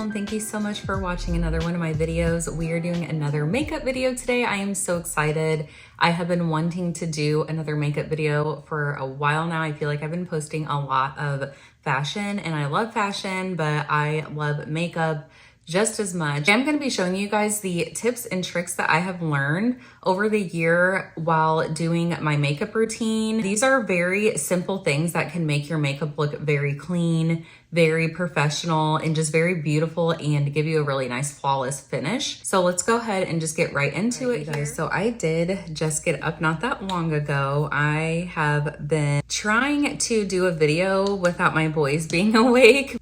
and thank you so much for watching another one of my videos. We are doing another makeup video today. I am so excited. I have been wanting to do another makeup video for a while now. I feel like I've been posting a lot of fashion, and I love fashion, but I love makeup just as much. I'm going to be showing you guys the tips and tricks that I have learned over the year while doing my makeup routine. These are very simple things that can make your makeup look very clean, very professional, and just very beautiful, and give you a really nice flawless finish. So let's go ahead and just get right into it, guys. So I did just get up not that long ago. I have been trying to do a video without my boys being awake.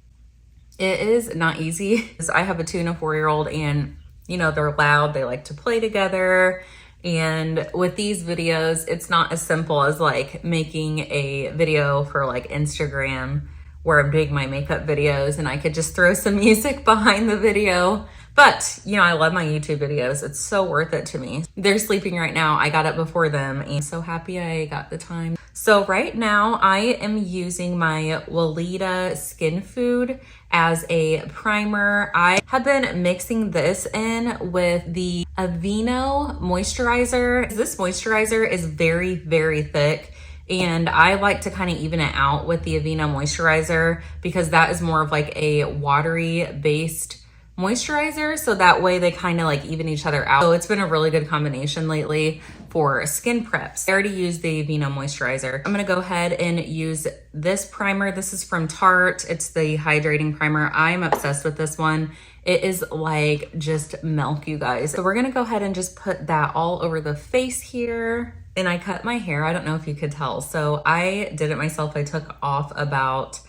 It is not easy. I have a 2 and a 4-year-old, and you know, they're loud, they like to play together. And with these videos, it's not as simple as like making a video for like Instagram where I'm doing my makeup videos and I could just throw some music behind the video. But, you know, I love my YouTube videos. It's so worth it to me. They're sleeping right now. I got up before them, and I'm so happy I got the time. So right now I am using my Weleda Skin Food as a primer. I have been mixing this in with the Aveeno moisturizer. This moisturizer is very, very thick, and I like to kind of even it out with the Aveeno moisturizer because that is more of like a watery based moisturizer, so that way they kind of like even each other out. So it's been a really good combination lately for skin preps. I already used the Aveeno moisturizer. I'm gonna go ahead and use this primer. This is from Tarte. It's the hydrating primer. I'm obsessed with this one. It is like just milk, you guys. So we're gonna go ahead and just put that all over the face here. And I cut my hair. I don't know if you could tell. So I did it myself. I took off about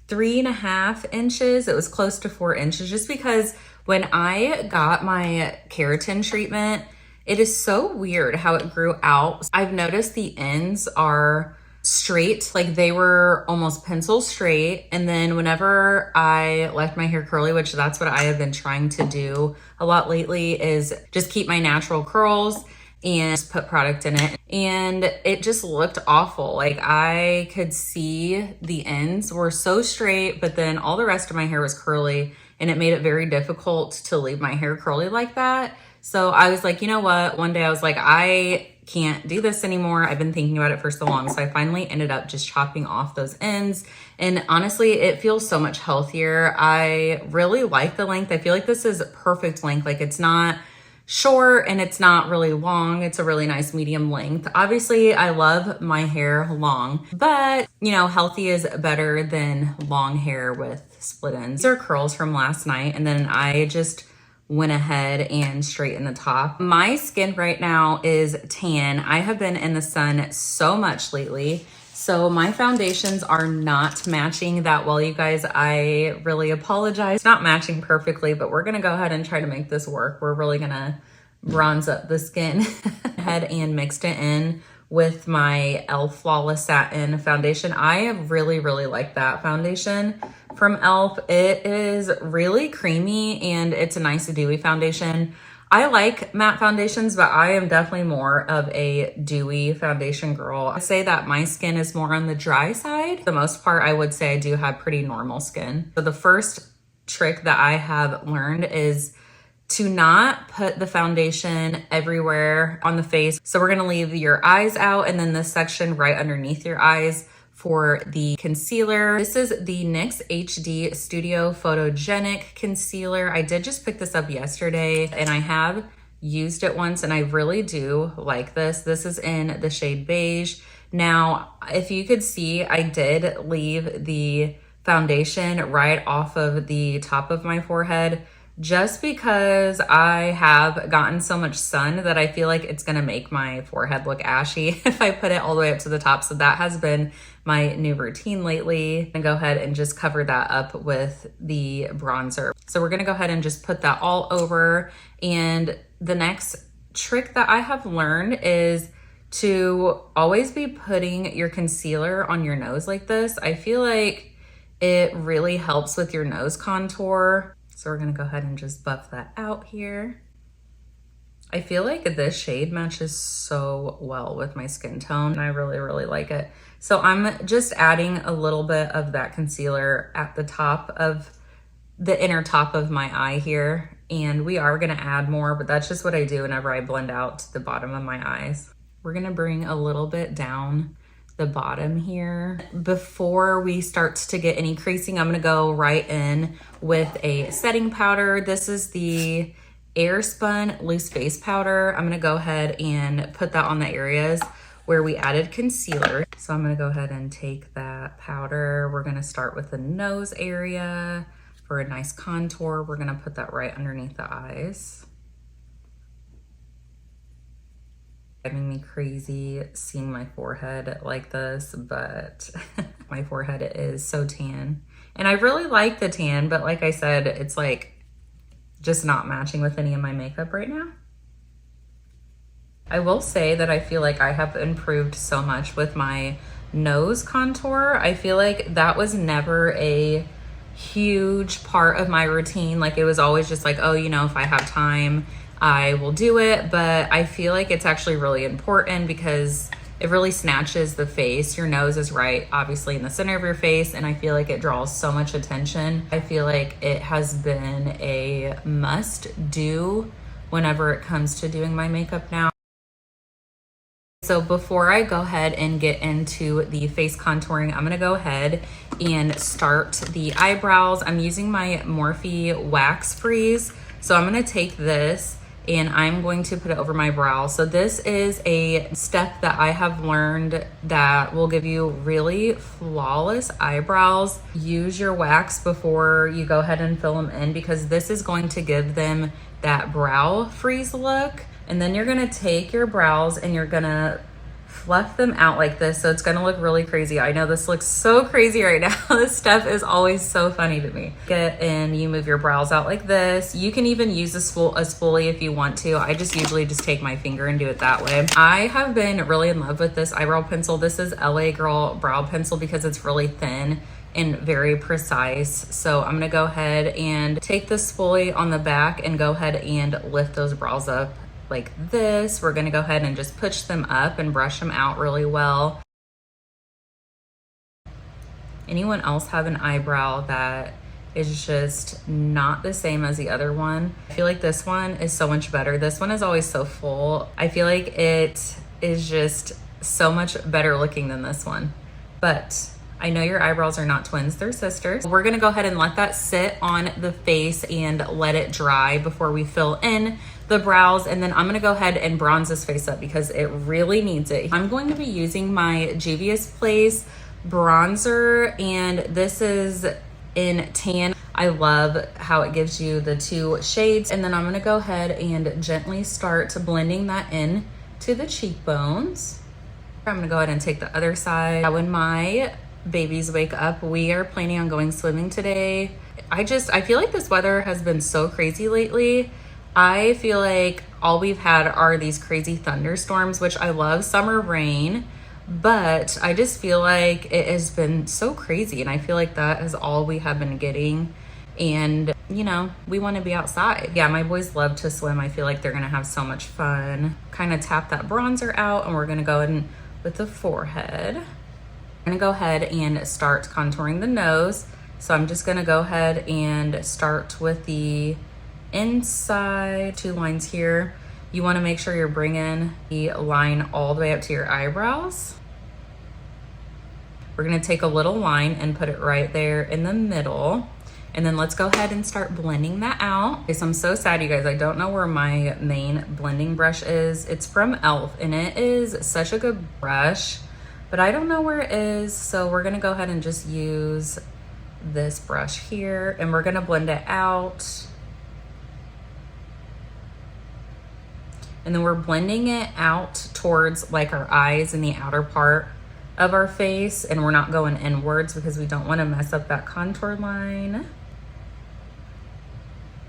3.5 inches. It was close to 4 inches, just because when I got my keratin treatment, it is so weird how it grew out. I've noticed the ends are straight, like they were almost pencil straight. And then whenever I left my hair curly, which that's what I have been trying to do a lot lately, is just keep my natural curls and just put product in it, and it just looked awful. Like I could see the ends were so straight, but then all the rest of my hair was curly, and it made it very difficult to leave my hair curly like that. So I was like, you know what? One day I was like, I can't do this anymore. I've been thinking about it for so long. So I finally ended up just chopping off those ends. And honestly, it feels so much healthier. I really like the length. I feel like this is perfect length. Like it's not short and it's not really long. It's a really nice medium length. Obviously, I love my hair long, but you know, healthy is better than long hair with split ends. These are curls from last night, and then I just went ahead and straightened the top. My skin right now is tan. I have been in the sun so much lately, so my foundations are not matching that well, you guys. I really apologize. It's not matching perfectly, but we're gonna go ahead and try to make this work. We're really gonna bronze up the skin. Ahead and mixed it in with my e.l.f. Flawless Satin foundation. I really, really like that foundation from e.l.f. It is really creamy and it's a nice dewy foundation. I like matte foundations, but I am definitely more of a dewy foundation girl. I say that my skin is more on the dry side. For the most part, I would say I do have pretty normal skin. So the first trick that I have learned is to not put the foundation everywhere on the face. So we're gonna leave your eyes out and then this section right underneath your eyes for the concealer. This is the NYX HD Studio Photogenic Concealer. I did just pick this up yesterday and I have used it once and I really do like this. This is in the shade beige. Now, if you could see, I did leave the foundation right off of the top of my forehead just because I have gotten so much sun that I feel like it's gonna make my forehead look ashy if I put it all the way up to the top. So that has been my new routine lately. I'm gonna go ahead and just cover that up with the bronzer. So we're gonna go ahead and just put that all over. And the next trick that I have learned is to always be putting your concealer on your nose like this. I feel like it really helps with your nose contour. So we're gonna go ahead and just buff that out here. I feel like this shade matches so well with my skin tone, and I really, really like it. So I'm just adding a little bit of that concealer at the top of the inner top of my eye here. And we are gonna add more, but that's just what I do whenever I blend out the bottom of my eyes. We're gonna bring a little bit down the bottom here. Before we start to get any creasing, I'm gonna go right in with a setting powder. This is the Airspun Loose Face Powder. I'm gonna go ahead and put that on the areas where we added concealer. So I'm gonna go ahead and take that powder. We're gonna start with the nose area for a nice contour. We're gonna put that right underneath the eyes. Driving me crazy seeing my forehead like this, but my forehead is so tan. And I really like the tan, but like I said, it's like just not matching with any of my makeup right now. I will say that I feel like I have improved so much with my nose contour. I feel like that was never a huge part of my routine. Like it was always just like, oh, you know, if I have time, I will do it. But I feel like it's actually really important because it really snatches the face. Your nose is right, obviously, in the center of your face, and I feel like it draws so much attention. I feel like it has been a must do whenever it comes to doing my makeup now. So before I go ahead and get into the face contouring, I'm gonna go ahead and start the eyebrows. I'm using my Morphe Wax Freeze. So I'm gonna take this and I'm going to put it over my brow. So this is a step that I have learned that will give you really flawless eyebrows. Use your wax before you go ahead and fill them in because this is going to give them that brow freeze look. And then you're gonna take your brows and you're gonna fluff them out like this. So it's gonna look really crazy. I know this looks so crazy right now. This stuff is always so funny to me. Get in, you move your brows out like this. You can even use a spoolie if you want to. I just usually just take my finger and do it that way. I have been really in love with this eyebrow pencil. This is LA Girl Brow Pencil because it's really thin and very precise. So I'm gonna go ahead and take the spoolie on the back and go ahead and lift those brows up like this. We're gonna go ahead and just push them up and brush them out really well. Anyone else have an eyebrow that is just not the same as the other one? I feel like this one is so much better. This one is always so full. I feel like it is just so much better looking than this one. But I know your eyebrows are not twins, they're sisters. We're gonna go ahead and let that sit on the face and let it dry before we fill in the brows. And then I'm gonna go ahead and bronze this face up because it really needs it. I'm going to be using my Juvia's Place bronzer, and this is in tan. I love how it gives you the two shades. And then I'm gonna go ahead and gently start blending that in to the cheekbones. I'm gonna go ahead and take the other side. When my babies wake up, we are planning on going swimming today. I feel like this weather has been so crazy lately. I feel like all we've had are these crazy thunderstorms, which I love summer rain, but I just feel like it has been so crazy, and I feel like that is all we have been getting. And you know, we want to be outside. Yeah, my boys love to swim. I feel like they're gonna have so much fun. Kind of tap that bronzer out, and we're gonna go in with the forehead. I'm gonna go ahead and start contouring the nose. So I'm just gonna go ahead and start with the inside two lines here. You wanna make sure you're bringing the line all the way up to your eyebrows. We're gonna take a little line and put it right there in the middle. And then let's go ahead and start blending that out. Okay, so I'm so sad, you guys. I don't know where my main blending brush is. It's from e.l.f. and it is such a good brush, but I don't know where it is. So we're gonna go ahead and just use this brush here, and we're gonna blend it out. And then we're blending it out towards like our eyes and the outer part of our face, and we're not going inwards because we don't want to mess up that contour line.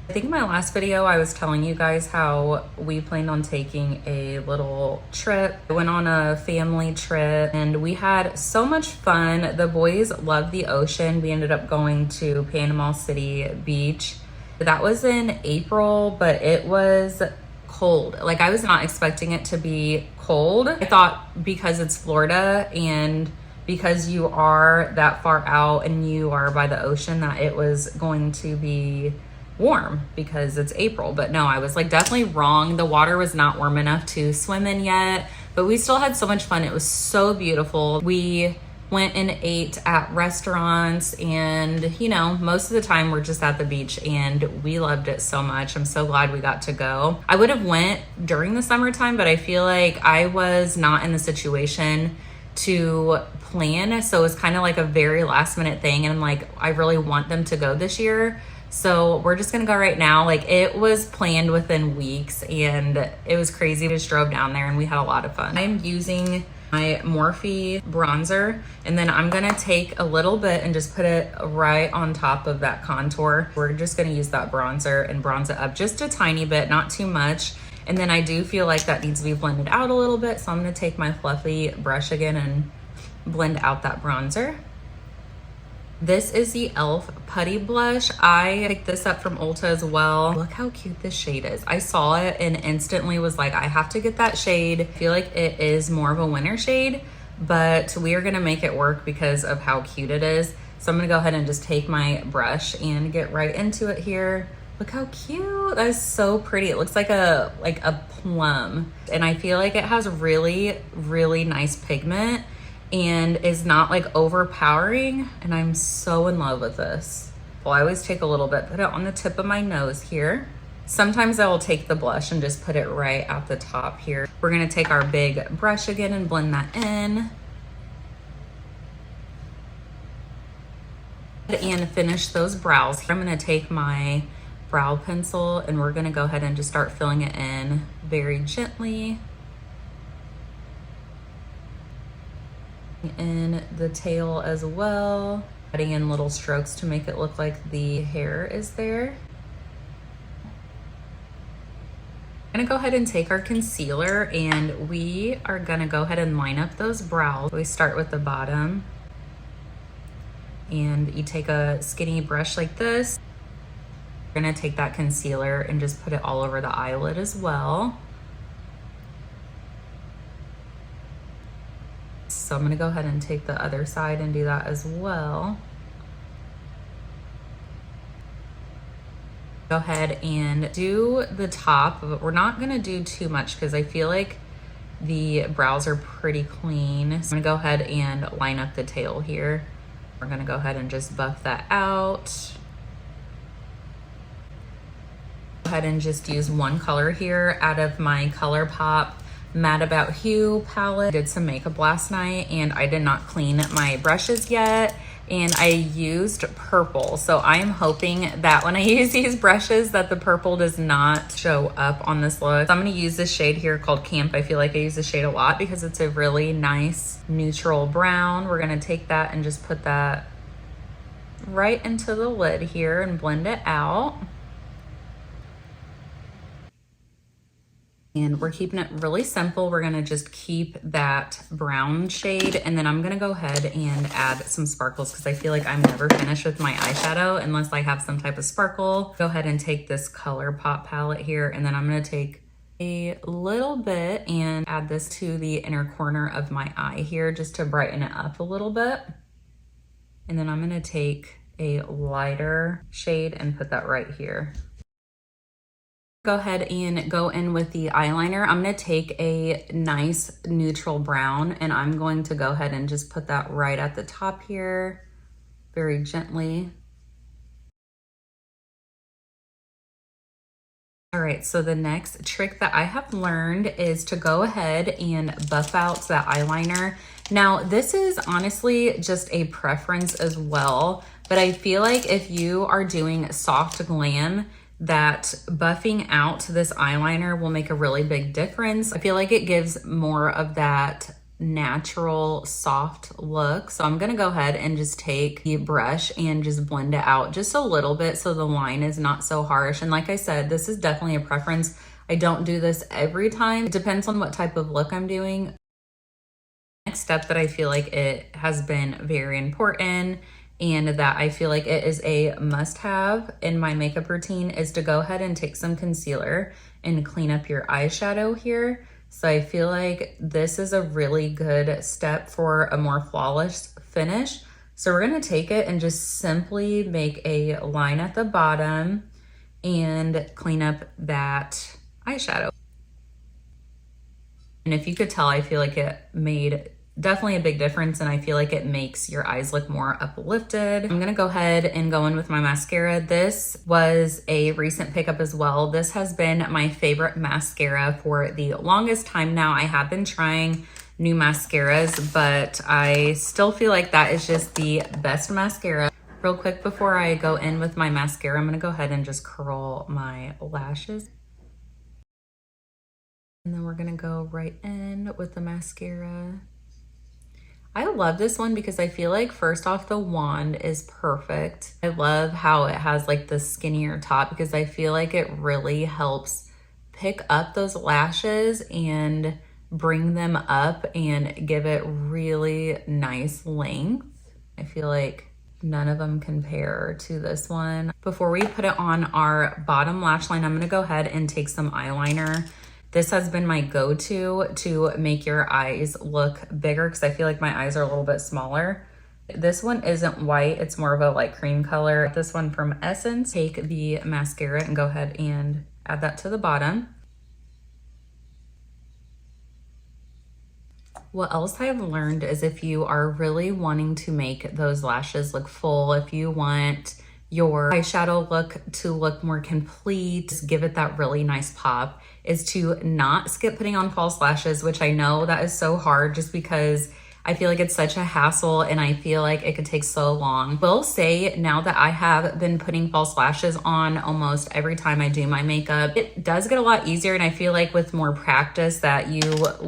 I think in my last video I was telling you guys how we planned on taking a little trip. I went on a family trip and we had so much fun. The boys loved the ocean. We ended up going to Panama City Beach. That was in April, but it was cold. Like, I was not expecting it to be cold. I thought because it's Florida and because you are that far out and you are by the ocean that it was going to be warm because it's April. But no, I was like definitely wrong. The water was not warm enough to swim in yet, but we still had so much fun. It was so beautiful. We went and ate at restaurants, and you know, most of the time we're just at the beach, and we loved it so much. I'm so glad we got to go. I would have went during the summertime, but I feel like I was not in the situation to plan, so it's kind of like a very last minute thing, and I'm like, I really want them to go this year, so we're just gonna go right now. Like, it was planned within weeks and it was crazy. We just drove down there and we had a lot of fun. I'm using my Morphe bronzer, and then I'm gonna take a little bit and just put it right on top of that contour. We're just gonna use that bronzer and bronze it up just a tiny bit, not too much. And then I do feel like that needs to be blended out a little bit, so I'm gonna take my fluffy brush again and blend out that bronzer. This is the e.l.f. Putty Blush. I picked this up from Ulta as well. Look how cute this shade is. I saw it and instantly was like, I have to get that shade. I feel like it is more of a winter shade, but we are gonna make it work because of how cute it is. So I'm gonna go ahead and just take my brush and get right into it here. Look how cute. That is so pretty. It looks like a plum. And I feel like it has really, really nice pigment and is not like overpowering, and I'm so in love with this. Well, I always take a little bit, put it on the tip of my nose here. Sometimes I will take the blush and just put it right at the top here. We're gonna take our big brush again and blend that in. And finish those brows. I'm gonna take my brow pencil and we're gonna go ahead and just start filling it in very gently. In the tail as well, adding in little strokes to make it look like the hair is there. I'm gonna go ahead and take our concealer and we are gonna go ahead and line up those brows. We start with the bottom and you take a skinny brush like this. We're gonna take that concealer and just put it all over the eyelid as well. So I'm gonna go ahead and take the other side and do that as well. Go ahead and do the top, but we're not gonna do too much because I feel like the brows are pretty clean. So I'm gonna go ahead and line up the tail here. We're gonna go ahead and just buff that out. Go ahead and just use one color here out of my ColourPop Mad About Hue palette. I did some makeup last night and I did not clean my brushes yet, and I used purple. So I'm hoping that when I use these brushes that the purple does not show up on this look. So I'm gonna use this shade here called Camp. I feel like I use this shade a lot because it's a really nice neutral brown. We're gonna take that and just put that right into the lid here and blend it out. And we're keeping it really simple. We're gonna just keep that brown shade, and then I'm gonna go ahead and add some sparkles because I feel like I'm never finished with my eyeshadow unless I have some type of sparkle. Go ahead and take this ColourPop palette here, and then I'm gonna take a little bit and add this to the inner corner of my eye here just to brighten it up a little bit. And then I'm gonna take a lighter shade and put that right here. Go ahead and go in with the eyeliner. I'm gonna take a nice neutral brown and I'm going to go ahead and just put that right at the top here, very gently. All right, so the next trick that I have learned is to go ahead and buff out that eyeliner. Now, this is honestly just a preference as well, but I feel like if you are doing soft glam, that buffing out this eyeliner will make a really big difference. I feel like it gives more of that natural soft look. So I'm gonna go ahead and just take the brush and just blend it out just a little bit so the line is not so harsh. And like I said, this is definitely a preference. I don't do this every time. It depends on what type of look I'm doing. Next step that I feel like it has been very important and that I feel like it is a must-have in my makeup routine is to go ahead and take some concealer and clean up your eyeshadow here. So I feel like this is a really good step for a more flawless finish. So we're gonna take it and just simply make a line at the bottom and clean up that eyeshadow. And if you could tell, I feel like it made definitely a big difference, and I feel like it makes your eyes look more uplifted. I'm gonna go ahead and go in with my mascara. This was a recent pickup as well. This has been my favorite mascara for the longest time now. I have been trying new mascaras, but I still feel like that is just the best mascara. Real quick before I go in with my mascara, I'm gonna go ahead and just curl my lashes. And then we're gonna go right in with the mascara. I love this one because I feel like first off, the wand is perfect. I love how it has like the skinnier top because I feel like it really helps pick up those lashes and bring them up and give it really nice length. I feel like none of them compare to this one. Before we put it on our bottom lash line, I'm gonna go ahead and take some eyeliner. This has been my go-to to make your eyes look bigger because I feel like my eyes are a little bit smaller. This one isn't white, it's more of a light cream color. This one from Essence. Take the mascara and go ahead and add that to the bottom. What else I have learned is if you are really wanting to make those lashes look full, if you want your eyeshadow look to look more complete, just give it that really nice pop, is to not skip putting on false lashes, which I know that is so hard just because I feel like it's such a hassle and I feel like it could take so long. Will say now that I have been putting false lashes on almost every time I do my makeup, it does get a lot easier, and I feel like with more practice that you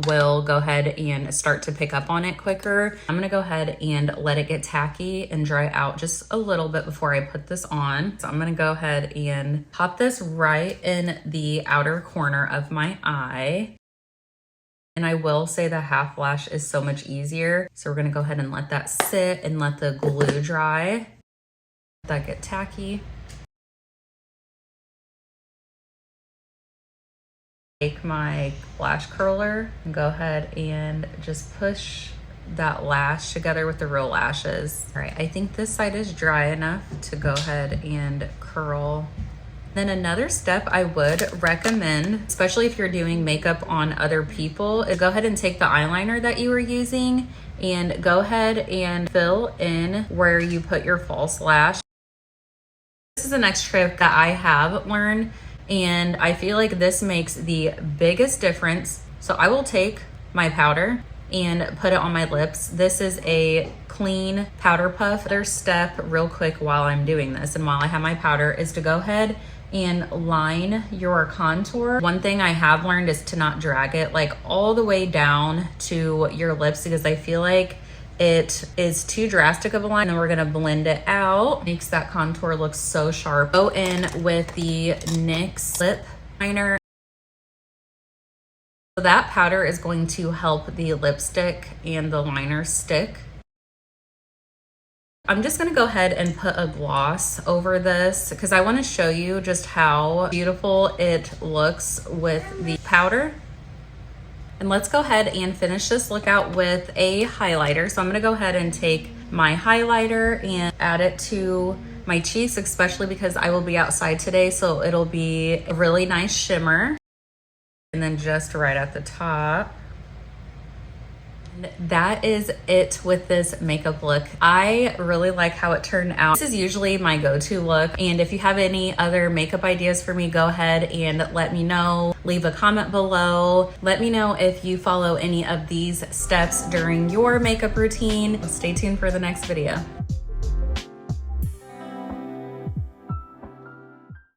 will go ahead and start to pick up on it quicker. I'm gonna go ahead and let it get tacky and dry out just a little bit before I put this on. So I'm gonna go ahead and pop this right in the outer corner of my eye. And I will say the half lash is so much easier. So we're gonna go ahead and let that sit and let the glue dry. Let that get tacky. Take my lash curler and go ahead and just push that lash together with the real lashes. All right, I think this side is dry enough to go ahead and curl. Then another step I would recommend, especially if you're doing makeup on other people, is go ahead and take the eyeliner that you were using and go ahead and fill in where you put your false lash. This is the next trick that I have learned, and I feel like this makes the biggest difference. So I will take my powder and put it on my lips. This is a clean powder puff. Other step real quick while I'm doing this and while I have my powder is to go ahead and line your contour. One thing I have learned is to not drag it like all the way down to your lips because I feel like it is too drastic of a line, and we're gonna blend it out. Makes that contour look so sharp. Go in with the NYX lip liner. So that powder is going to help the lipstick and the liner stick. I'm just gonna go ahead and put a gloss over this because I wanna show you just how beautiful it looks with the powder. And let's go ahead and finish this look out with a highlighter. So I'm gonna go ahead and take my highlighter and add it to my cheeks, especially because I will be outside today, so it'll be a really nice shimmer. And then just right at the top. That is it with this makeup look. I really like how it turned out. This is usually my go-to look, and if you have any other makeup ideas for me, go ahead and let me know. Leave a comment below. Let me know if you follow any of these steps during your makeup routine. Stay tuned for the next video.